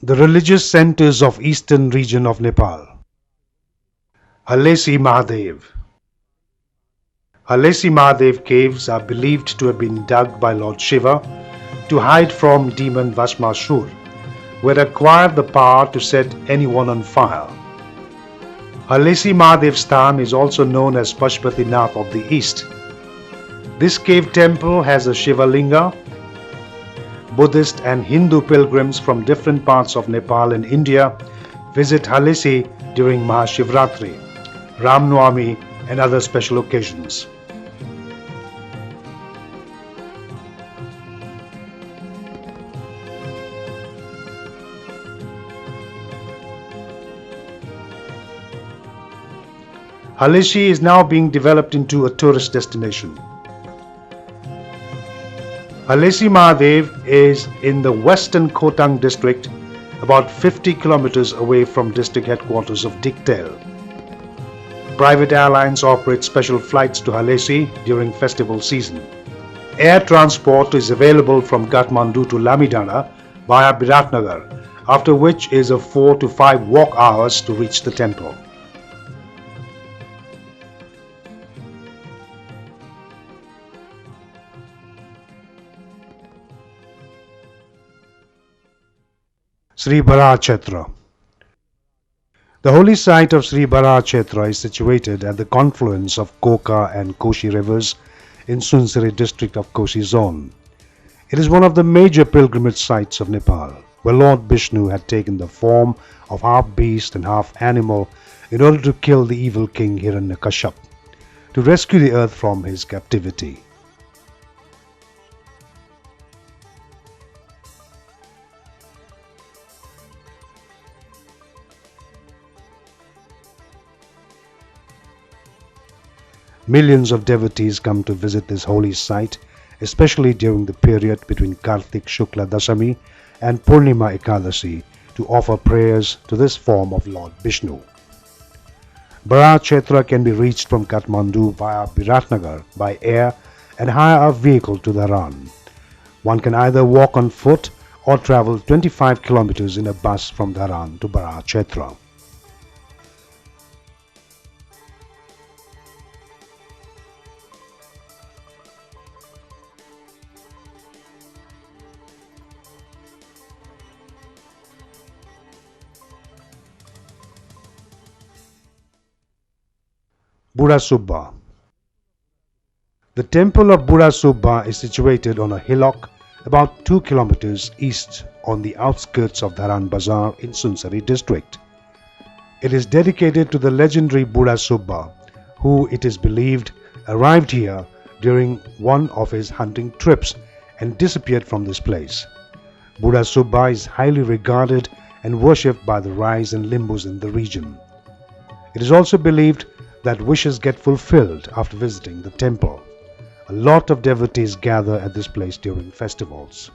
The religious centers of eastern region of Nepal. Halesi Mahadev. Halesi Mahadev caves are believed to have been dug by Lord Shiva to hide from demon Vasmashur, who had acquired the power to set anyone on fire. Halesi Mahadev Sthan is also known as Pashupatinath of the East. This cave temple has a Shiva Linga. Buddhist and Hindu pilgrims from different parts of Nepal and India visit Halesi during Mahashivratri, Ram Navami and other special occasions. Halesi is now being developed into a tourist destination. Halesi Mahadev is in the western Khotang district, about 50 kilometers away from district headquarters of Diktel. Private airlines operate special flights to Halesi during festival season. Air transport is available from Kathmandu to Lamidana via Biratnagar, after which is a 4 to 5 walk hours to reach the temple. Sri Bharat Kshetra. The holy site of Sri Bharat Kshetra is situated at the confluence of Koka and Koshi rivers in Sunsari district of Koshi zone. It is one of the major pilgrimage sites of Nepal, where Lord Vishnu had taken the form of half beast and half animal in order to kill the evil king Hiranyakashipu, to rescue the earth from his captivity. Millions of devotees come to visit this holy site, especially during the period between Kartik Shukla Dashami and Purnima Ekadashi, to offer prayers to this form of Lord Vishnu. Bharat Kshetra can be reached from Kathmandu via Biratnagar by air and hire a vehicle to Dharan. One can either walk on foot or travel 25 kilometers in a bus from Dharan to Bharat Kshetra. Bura Subba. The temple of Bura Subba is situated on a hillock about 2 kilometers east on the outskirts of Dharan Bazar in Sunsari district. It is dedicated to the legendary Bura Subba, who, it is believed, arrived here during one of his hunting trips and disappeared from this place. Bura Subba is highly regarded and worshipped by the Rais and Limbus in the region. It is also believed that wishes get fulfilled after visiting the temple. A lot of devotees gather at this place during festivals.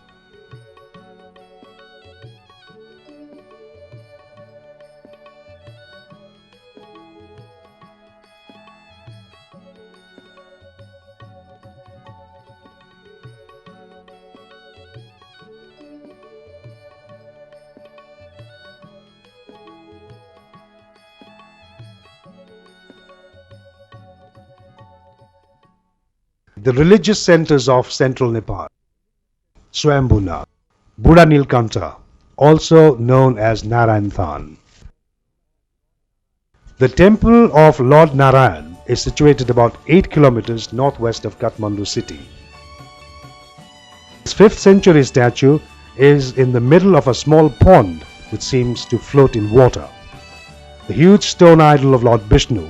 The religious centers of central Nepal. Swayambhuna, Buddha Nilkantha, also known as Narayan Than. The temple of Lord Narayan is situated about 8 kilometers northwest of Kathmandu city. This 5th century statue is in the middle of a small pond which seems to float in water. The huge stone idol of Lord Vishnu,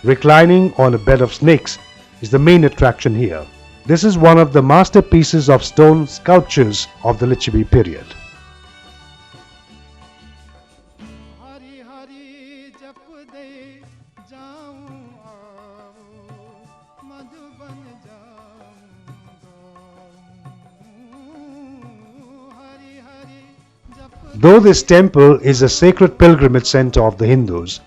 reclining on a bed of snakes, is the main attraction here. This is one of the masterpieces of stone sculptures of the Lichavi period. Though this temple is a sacred pilgrimage center of the Hindus,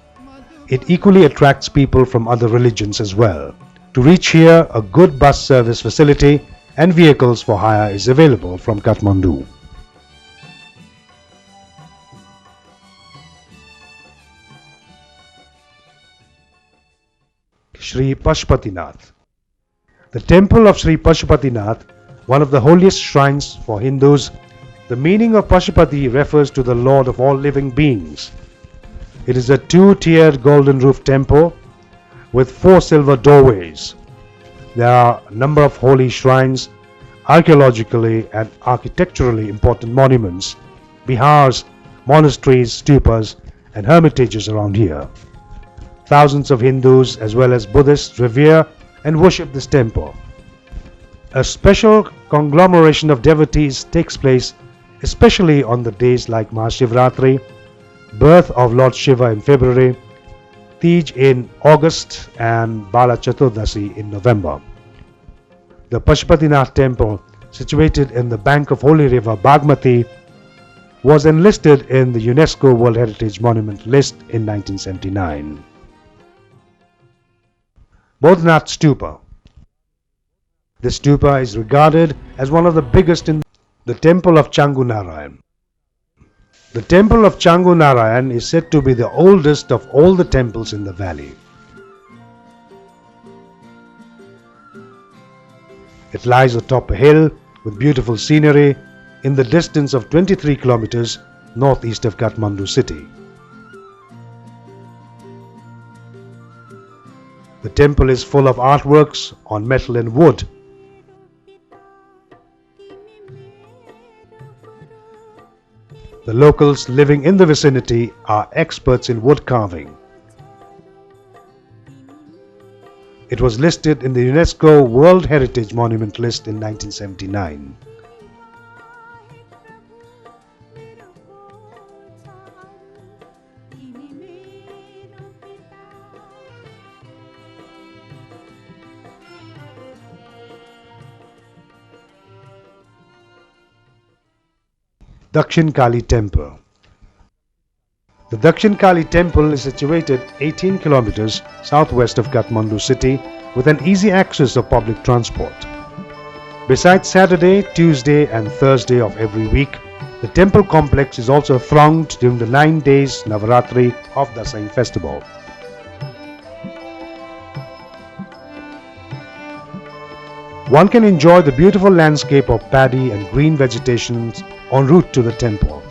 it equally attracts people from other religions as well. To reach here, a good bus service facility and vehicles for hire is available from Kathmandu. Sri Pashupatinath. The temple of Sri Pashupatinath, one of the holiest shrines for Hindus. The meaning of Pashupati refers to the Lord of all living beings. It is a two-tiered golden roof temple with 4 silver doorways. There are a number of holy shrines, archaeologically and architecturally important monuments, bihars, monasteries, stupas and hermitages around here. Thousands of Hindus as well as Buddhists revere and worship this temple. A special conglomeration of devotees takes place especially on the days like Mahashivratri, birth of Lord Shiva in February, Tej in August and Bala Chaturdasi in November. The Pashupatinath temple, situated in the bank of holy river Bagmati, was enlisted in the UNESCO World Heritage Monument list in 1979. Bodhnath Stupa. This stupa is regarded as one of the biggest in the temple of Changunarayan. The temple of Changunarayan is said to be the oldest of all the temples in the valley. It lies atop a hill with beautiful scenery in the distance of 23 kilometers northeast of Kathmandu city. The temple is full of artworks on metal and wood. The locals living in the vicinity are experts in wood carving. It was listed in the UNESCO World Heritage Monument list in 1979. Dakshin Kali Temple. The Dakshin Kali Temple is situated 18 kilometers southwest of Kathmandu city with an easy access of public transport. Besides Saturday, Tuesday and Thursday of every week, the temple complex is also thronged during the 9 days Navaratri of Dasai festival. One can enjoy the beautiful landscape of paddy and green vegetation en route to the temple.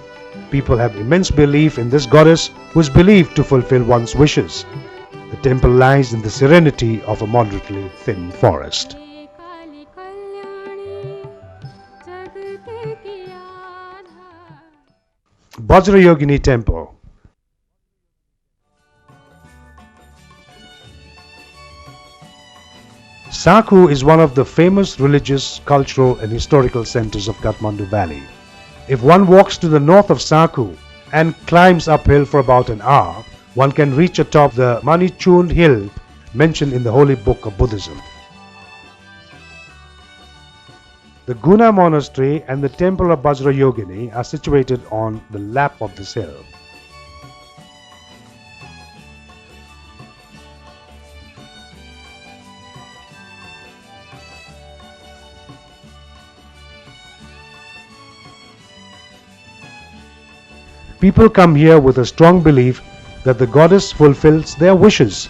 People have immense belief in this goddess who is believed to fulfill one's wishes. The temple lies in the serenity of a moderately thin forest. Vajrayogini Temple. Sakhu is one of the famous religious, cultural and historical centers of Kathmandu Valley. If one walks to the north of Sakhu and climbs uphill for about an hour, one can reach atop the Manichund hill mentioned in the holy book of Buddhism. The Guna monastery and the temple of Vajrayogini are situated on the lap of this hill. People come here with a strong belief that the goddess fulfills their wishes.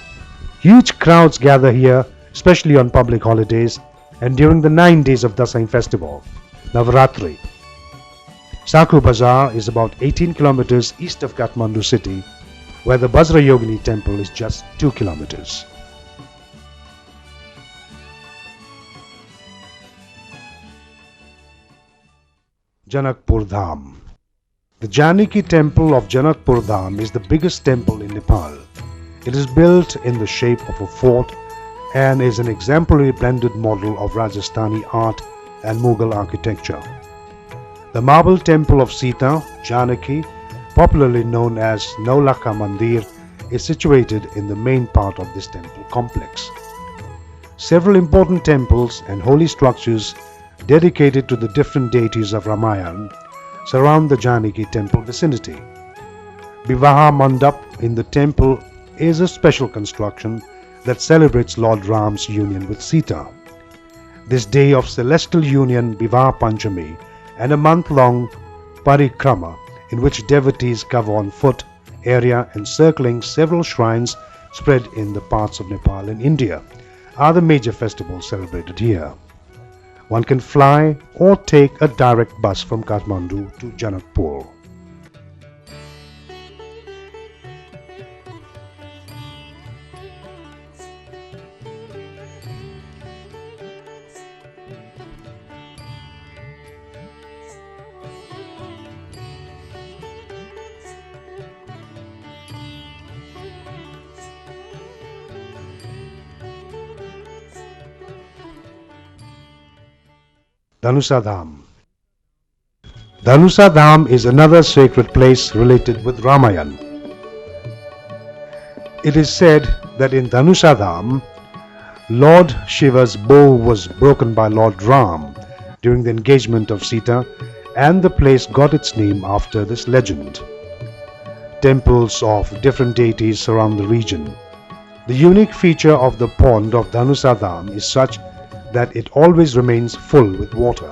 Huge crowds gather here, especially on public holidays and during the 9 days of Dasai festival, Navaratri. Sakhu Bazaar is about 18 kilometers east of Kathmandu city, where the Vajrayogini temple is just 2 kilometers. Janakpur Dham. The Janaki temple of Janakpur Dham is the biggest temple in Nepal. It is built in the shape of a fort and is an exemplary blended model of Rajasthani art and Mughal architecture. The marble temple of Sita, Janaki, popularly known as Naulakha Mandir, is situated in the main part of this temple complex. Several important temples and holy structures dedicated to the different deities of Ramayana surround the Janaki temple vicinity. Vivaha Mandap in the temple is a special construction that celebrates Lord Ram's union with Sita. This day of celestial union, Vivaha Panchami, and a month-long parikrama in which devotees cover on foot area encircling several shrines spread in the parts of Nepal and India, are the major festivals celebrated here. One can fly or take a direct bus from Kathmandu to Janakpur. Dhanusa Dham. Dhanusa Dham is another sacred place related with Ramayana. It is said that in Dhanusa Dham, Lord Shiva's bow was broken by Lord Ram during the engagement of Sita, and the place got its name after this legend. Temples of different deities surround the region. The unique feature of the pond of Dhanusa Dham is such that it always remains full with water.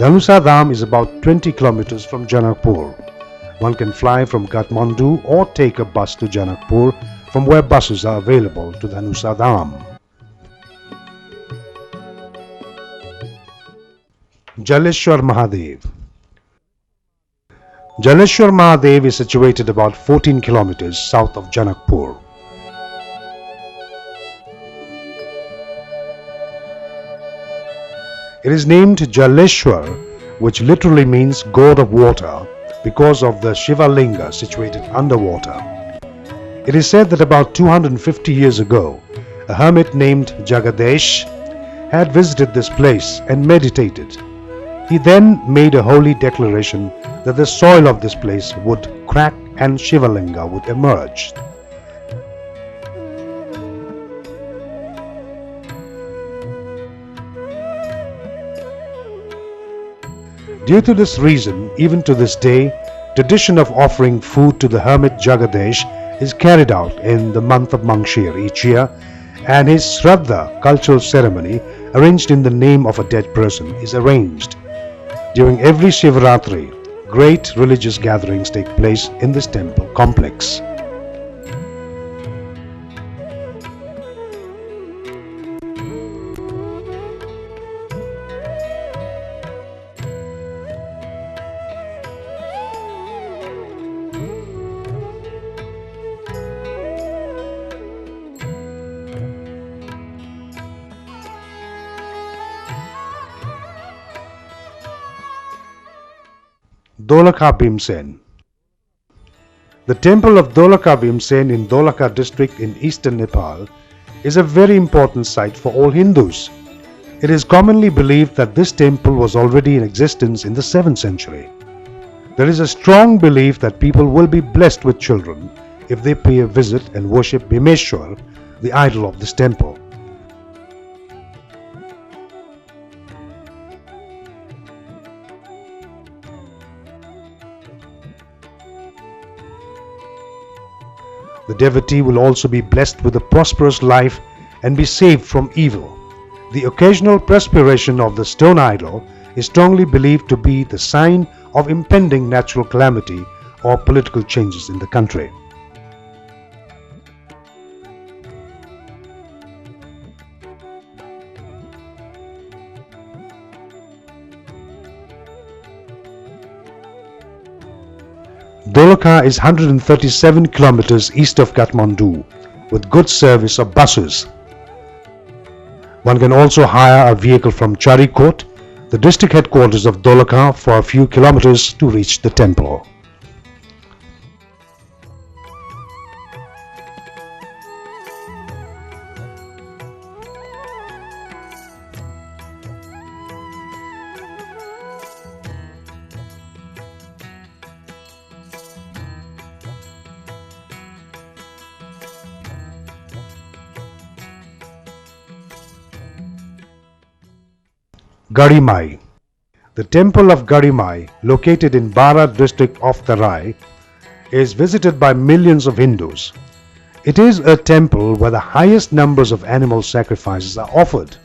Dhanusa Dham is about 20 kilometers from Janakpur. One can fly from Kathmandu or take a bus to Janakpur, from where buses are available to Dhanusa Dham. Jaleshwar Mahadev. Jaleshwar Mahadev is situated about 14 kilometers south of Janakpur. It is named Jaleshwar, which literally means God of Water, because of the Shiva Linga situated underwater. It is said that about 250 years ago, a hermit named Jagadesh had visited this place and meditated. He then made a holy declaration that the soil of this place would crack and Shiva Linga would emerge. Due to this reason, even to this day, tradition of offering food to the hermit Jagadesh is carried out in the month of Mangshir each year, and his Shraddha cultural ceremony, arranged in the name of a dead person, is arranged. During every Shivaratri, great religious gatherings take place in this temple complex. Dholaka Bhimsen. The temple of Dholaka Bhimsen in Dholaka district in eastern Nepal is a very important site for all Hindus. It is commonly believed that this temple was already in existence in the 7th century. There is a strong belief that people will be blessed with children if they pay a visit and worship Bhimeshwar, the idol of this temple. The devotee will also be blessed with a prosperous life and be saved from evil. The occasional perspiration of the stone idol is strongly believed to be the sign of impending natural calamity or political changes in the country. Dholaka is 137 kilometers east of Kathmandu, with good service of buses. One can also hire a vehicle from Charikot, the district headquarters of Dholaka, for a few kilometers to reach the temple. Garimai. The temple of Garimai, located in Bara district of Tarai, is visited by millions of Hindus. It is a temple where the highest numbers of animal sacrifices are offered.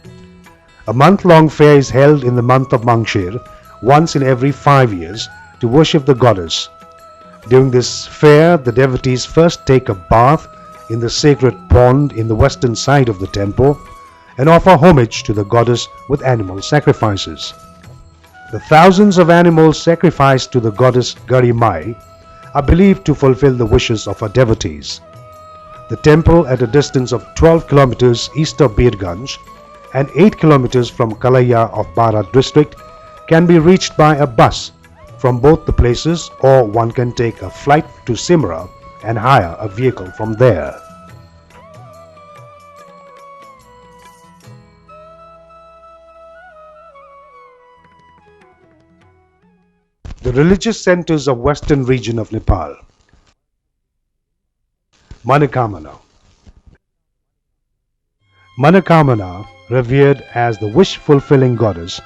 A month-long fair is held in the month of Mangshir, once in every 5 years, to worship the goddess. During this fair, the devotees first take a bath in the sacred pond in the western side of the temple and offer homage to the goddess with animal sacrifices. The thousands of animals sacrificed to the goddess Garimai are believed to fulfill the wishes of her devotees. The temple, at a distance of 12 kilometers east of Birganj and 8 kilometers from Kalaya of Bharat district, can be reached by a bus from both the places, or one can take a flight to Simra and hire a vehicle from there. The religious centers of western region of Nepal. Manakamana. Manakamana, revered as the wish-fulfilling goddess,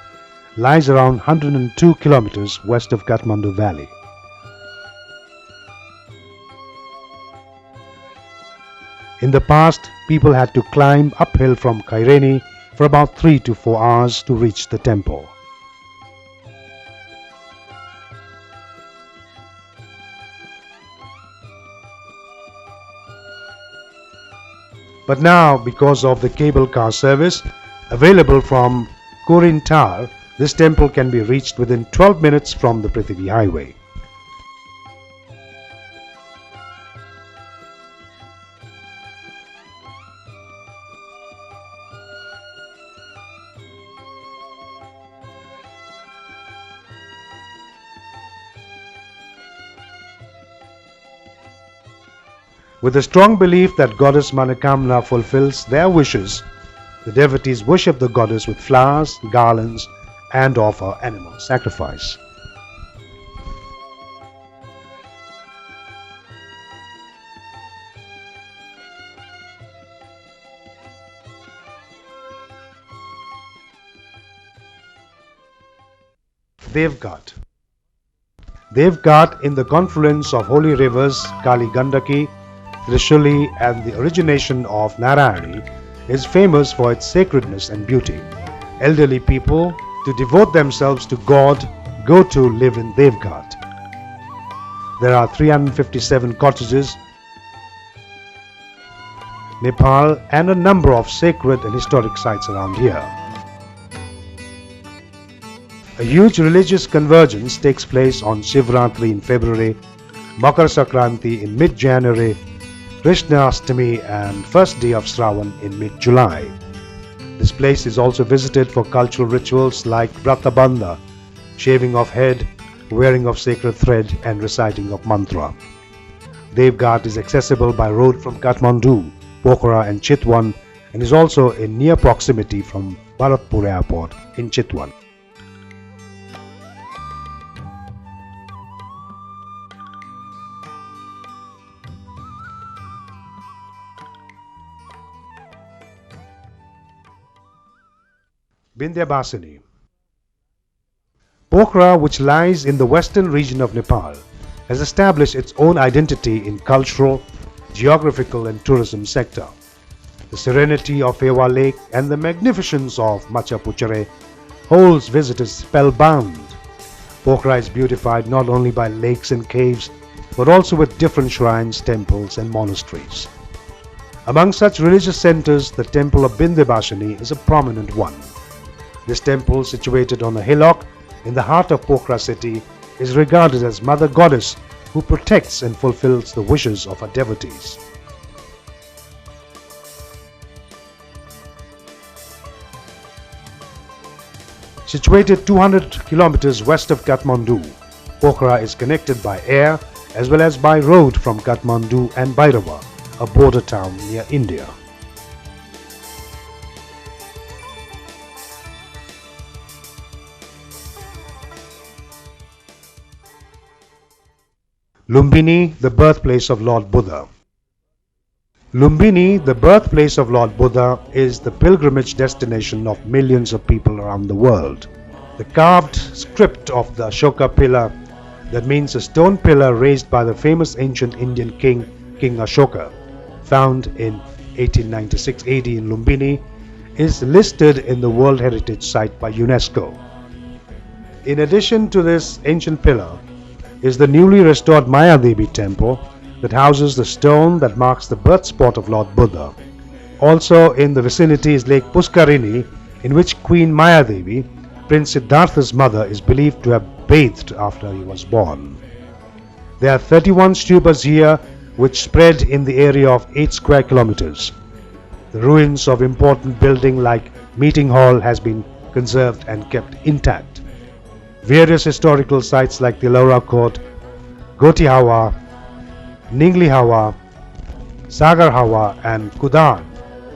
lies around 102 kilometers west of Kathmandu Valley. In the past, people had to climb uphill from Kaireni for about 3 to 4 hours to reach the temple. But now, because of the cable car service available from Korintar, this temple can be reached within 12 minutes from the Prithvi highway. With a strong belief that Goddess Manakamna fulfills their wishes, the devotees worship the goddess with flowers, garlands, and offer animal sacrifice. Devghat. Devghat, in the confluence of holy rivers Kali Gandaki, Trishuli, and the origination of Narayani, is famous for its sacredness and beauty. Elderly people, to devote themselves to God, go to live in Devghat. There are 357 cottages, Nepal, and a number of sacred and historic sites around here. A huge religious convergence takes place on Shivratri in February, Makar Sankranti in mid-January, Krishna Ashtami and first day of Shravan in mid-July. This place is also visited for cultural rituals like Vratabandha, shaving of head, wearing of sacred thread and reciting of mantra. Devghat is accessible by road from Kathmandu, Pokhara and Chitwan, and is also in near proximity from Bharatpur Airport in Chitwan. Vindhyabhasini. Pokhara, which lies in the western region of Nepal, has established its own identity in cultural, geographical and tourism sector. The serenity of Ewa Lake and the magnificence of Machapuchare holds visitors spellbound. Pokhara is beautified not only by lakes and caves, but also with different shrines, temples and monasteries. Among such religious centers, the temple of Vindhyabhasini is a prominent one. This temple, situated on a hillock in the heart of Pokhara city, is regarded as Mother Goddess who protects and fulfills the wishes of her devotees. Situated 200 kilometers west of Kathmandu, Pokhara is connected by air as well as by road from Kathmandu and Bhairava, a border town near India. Lumbini, the birthplace of Lord Buddha. Lumbini, the birthplace of Lord Buddha, is the pilgrimage destination of millions of people around the world. The carved script of the Ashoka pillar, that means a stone pillar raised by the famous ancient Indian king, King Ashoka, found in 1896 AD in Lumbini, is listed in the World Heritage Site by UNESCO. In addition to this ancient pillar, is the newly restored Maya Devi temple, that houses the stone that marks the birth spot of Lord Buddha. Also in the vicinity is Lake Puskarini, in which Queen Mayadevi, Prince Siddhartha's mother, is believed to have bathed after he was born. There are 31 stupas here which spread in the area of 8 square kilometers. The ruins of important building like Meeting Hall has been conserved and kept intact. Various historical sites like the Laura Court, Goti Hawa, Ningli Hawa, Sagar Hawa and Kudan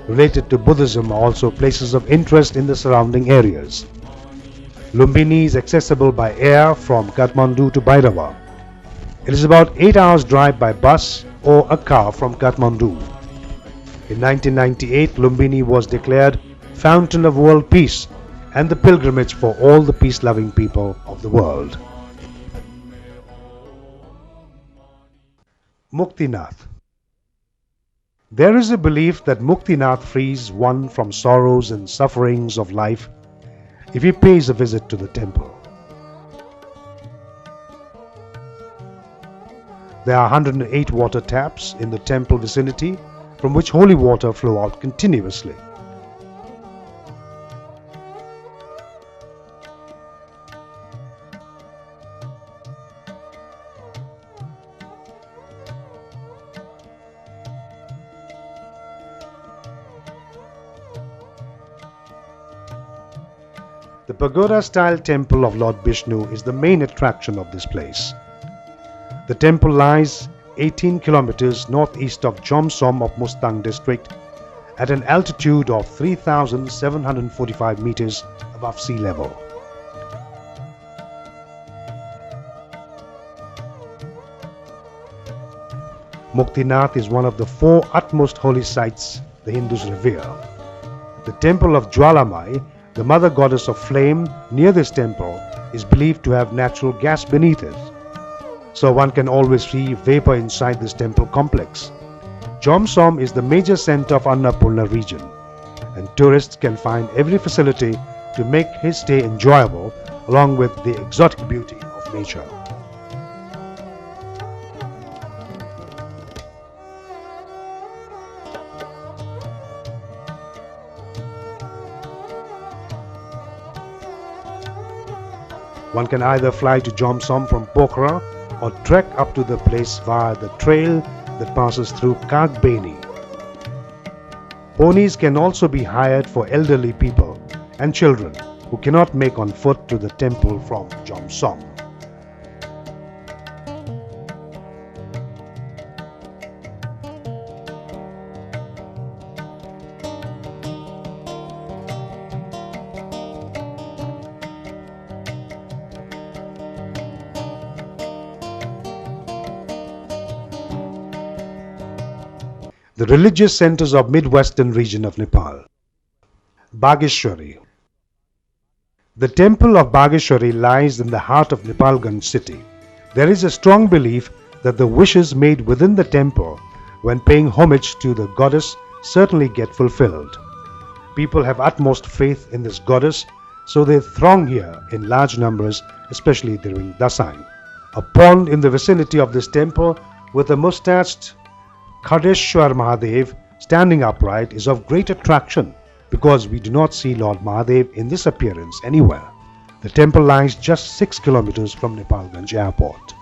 related to Buddhism are also places of interest in the surrounding areas. Lumbini is accessible by air from Kathmandu to Bhairava. It is about 8 hours drive by bus or a car from Kathmandu. In 1998, Lumbini was declared Fountain of World Peace and the pilgrimage for all the peace-loving people of the world. Muktinath. There is a belief that Muktinath frees one from sorrows and sufferings of life if he pays a visit to the temple. There are 108 water taps in the temple vicinity from which holy water flow out continuously. The pagoda-style temple of Lord Vishnu is the main attraction of this place. The temple lies 18 kilometers northeast of Jomsom of Mustang district at an altitude of 3,745 meters above sea level. Muktinath is one of the 4 utmost holy sites the Hindus revere. The temple of Jwalamai, the mother goddess of flame, near this temple is believed to have natural gas beneath it, so one can always see vapor inside this temple complex. Jomsom is the major center of Annapurna region, and tourists can find every facility to make his stay enjoyable along with the exotic beauty of nature. One can either fly to Jomsom from Pokhara or trek up to the place via the trail that passes through Kagbeni. Ponies can also be hired for elderly people and children who cannot make on foot to the temple from Jomsom. The religious centers of Midwestern region of Nepal. Bageshwari. The temple of Bageshwari lies in the heart of Nepalganj city. There is a strong belief that the wishes made within the temple when paying homage to the goddess certainly get fulfilled. People have utmost faith in this goddess, so they throng here in large numbers, especially during Dasai. A pond in the vicinity of this temple with a mustached Khadeshwar Mahadev standing upright is of great attraction because we do not see Lord Mahadev in this appearance anywhere. The temple lies just 6 kilometers from Nepalganj airport.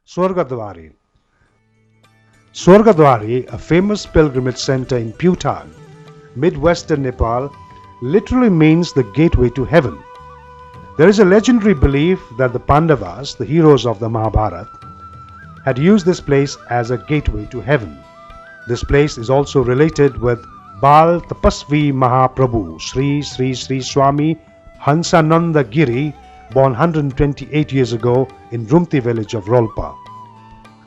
Swargadwari. Swargadwari, a famous pilgrimage center in Bhutan, Midwestern Nepal, literally means the gateway to heaven. There is a legendary belief that the Pandavas, the heroes of the Mahabharata, had used this place as a gateway to heaven. This place is also related with Bal Tapasvi Mahaprabhu Sri Sri Sri Swami Hansananda Giri, born 128 years ago in Rumti village of Rolpa.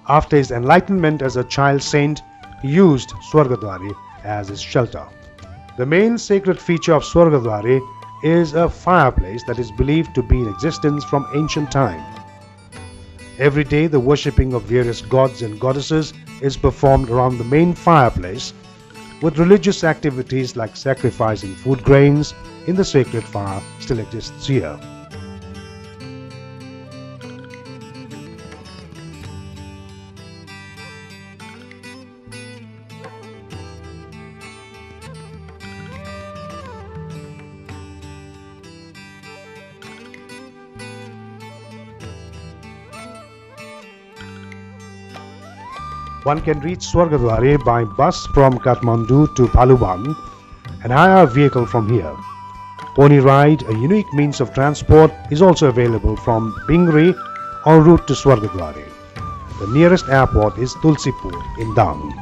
After his enlightenment as a child saint, he used Swargadwari as his shelter. The main sacred feature of Swargadwari is a fireplace that is believed to be in existence from ancient time. Every day the worshipping of various gods and goddesses is performed around the main fireplace, with religious activities like sacrificing food grains in the sacred fire still exists here. One can reach Swargadwari by bus from Kathmandu to Bhaluban and hire a vehicle from here. Pony ride, a unique means of transport, is also available from Bingri en route to Swargadwari. The nearest airport is Tulsipur in Dang.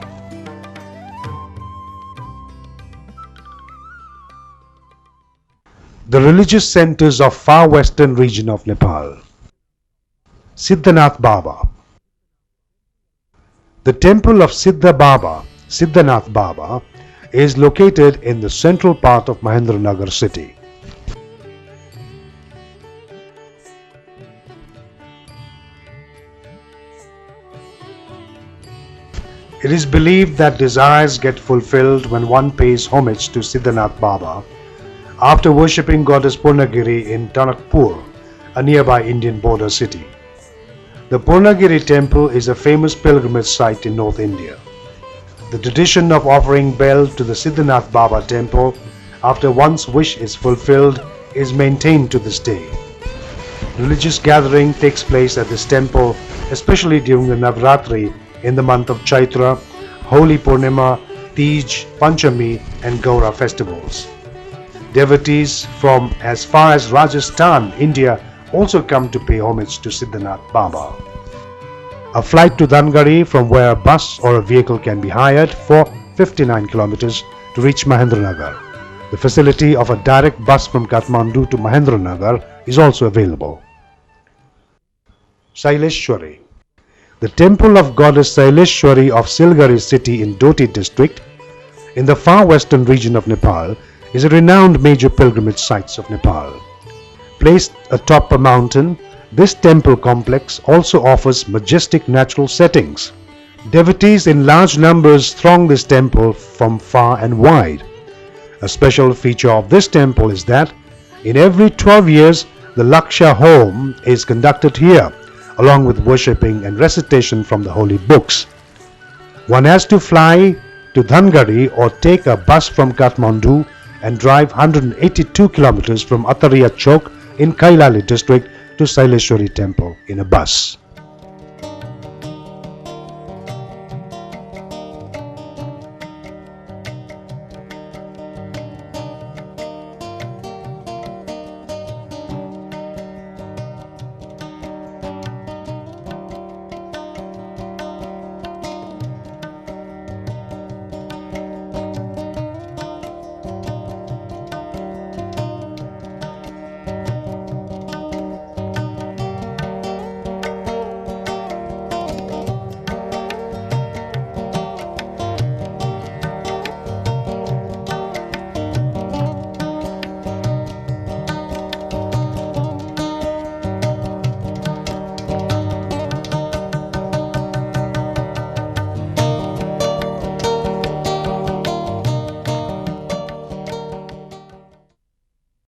The religious centers of far western region of Nepal. Siddhanath Baba. The temple of Siddhanath Baba, is located in the central part of Mahendranagar city. It is believed that desires get fulfilled when one pays homage to Siddhanath Baba after worshipping goddess Purnagiri in Tanakpur, a nearby Indian border city. The Purnagiri temple is a famous pilgrimage site in North India. The tradition of offering bell to the Siddhanath Baba temple after one's wish is fulfilled is maintained to this day. Religious gathering takes place at this temple, especially during the Navratri in the month of Chaitra, Holi Purnima, Tej, Panchami and Gaura festivals. Devotees from as far as Rajasthan, India also come to pay homage to Siddhanath Baba. A flight to Dhangari, from where a bus or a vehicle can be hired for 59 kilometers to reach Mahendranagar. The facility of a direct bus from Kathmandu to Mahendranagar is also available. Saileshwari. The temple of goddess Saileshwari of Silgari city in Doti district in the far western region of Nepal is a renowned major pilgrimage sites of Nepal. Placed atop a mountain, this temple complex also offers majestic natural settings. Devotees in large numbers throng this temple from far and wide. A special feature of this temple is that in every 12 years the Laksha Home is conducted here, along with worshipping and recitation from the holy books. One has to fly to Dhangari or take a bus from Kathmandu and drive 182 kilometers from Ataria Chowk in Kailali district to Saileshwari temple in a bus.